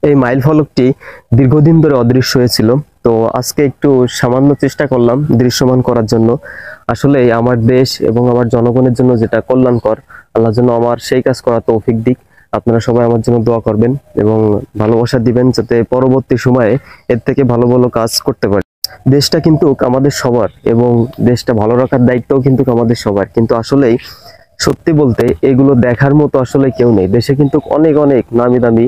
এই মাইল ফলকটি দীর্ঘদিন ধরে অদৃশ্য হয়েছিল। তো আজকে একটু সামান্য চেষ্টা করলাম দৃশ্যমান করার জন্য। আসলে আমার দেশ এবং আমার জনগণের জন্য যেটা কল্যাণকর, আল্লাহ যেন আমার সেই কাজ করা তৌফিক দিক। আপনারা সবাই আমার জন্য দোয়া করবেন এবং ভালোবাসা দিবেন, যাতে পরবর্তী সময়ে এর থেকে ভালো ভালো কাজ করতে পারি। দেশটা কিন্তু আমাদের সবার এবং দেশটা ভালো রাখার দায়িত্বও কিন্তু আমাদের সবার। কিন্তু আসলেই সত্যি বলতে এগুলো দেখার মতো আসলে কেউ নেই। দেশে কিন্তু অনেক অনেক নামি দামি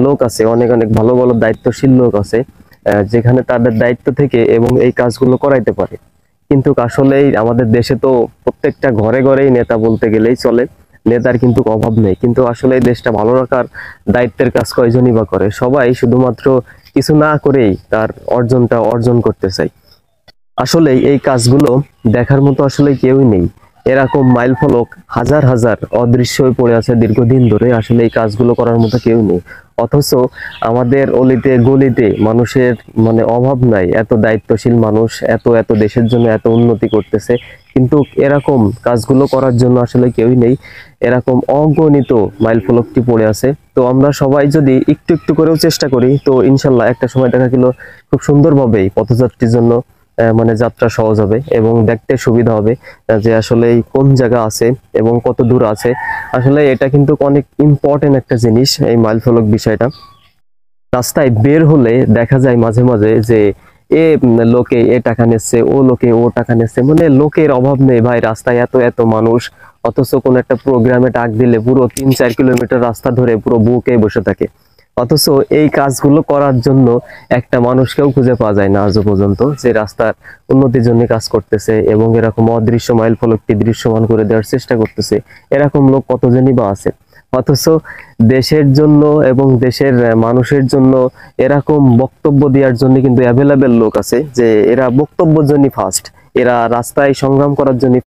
লোক আছে, অনেক অনেক ভালো ভালো দায়িত্বশীল লোক আছে, যেখানে তাদের দায়িত্ব থেকে এবং এই কাজগুলো করাইতে পারে। কিন্তু আসলেই আমাদের দেশে তো প্রত্যেকটা ঘরে ঘরেই নেতা বলতে গেলেই চলে, নেতার কিন্তু অভাব নেই। কিন্তু আসলে এই দেশটা ভালো রাখার দায়িত্বের কাজ কয়জনই বা করে? সবাই শুধুমাত্র কিছু না করেই তার অর্জনটা অর্জন করতে চায়। আসলে এই কাজগুলো দেখার মতো আসলে কেউই নেই। এরকম মাইল ফলক হাজার হাজার অদৃশ্য হয়ে পড়ে আছে দীর্ঘদিন ধরে। আসলে এই কাজগুলো করার মতো কেউ নেই। অথচ আমাদের অলিতে গলিতে মানুষের মানে অভাব নাই, এত দায়িত্বশীল মানুষ, এত এত দেশের জন্য এত উন্নতি করতেছে, কিন্তু এরকম কাজগুলো করার জন্য আসলে কেউই নেই। এরকম অগণিত মাইল ফলকটি পড়ে আছে। তো আমরা সবাই যদি একটু একটু করেও চেষ্টা করি, তো ইনশাল্লাহ একটা সময় দেখা গেল খুব সুন্দরভাবেই পথযাত্রীর জন্য মানে যাত্রা সহজ হবে এবং দেখতে সুবিধা হবে যে আসলে কোন জায়গা আছে এবং কত দূর আছে। আসলে এটা কিন্তু অনেক ইম্পর্টেন্ট একটা জিনিস, এই মাইল ফলক বিষয়টা। রাস্তায় বের হলে দেখা যায় মাঝে মাঝে যে লোকে এ টাকা নিচ্ছে, ও লোকে ও টাকা নিচ্ছে, মানে লোকের অভাব নেই ভাই। রাস্তায় এত এত মানুষ, অথচ কোন একটা প্রোগ্রামে ডাক দিলে পুরো 3-4 কিলোমিটার রাস্তা ধরে পুরো বুকে বসে থাকে। অথচ এই কাজগুলো করার জন্য একটা মানুষকেও খুঁজে পাওয়া যায় না আজও পর্যন্ত, যে রাস্তার উন্নতির জন্য কাজ করতেছে এবং এরকম অদৃশ্য মাইল ফলকটি দৃশ্যমান করে দেওয়ার চেষ্টা করতেছে। এরকম লোক কতজনই বা আছে। অথচ দেশের জন্য এবং দেশের মানুষের জন্য এরকম বক্তব্য দেওয়ার জন্য কিন্তু অ্যাভেলেবেল লোক আছে, যে এরা বক্তব্যের জন্য ফার্স্ট, এরা রাস্তায় সংগ্রাম করার জন্য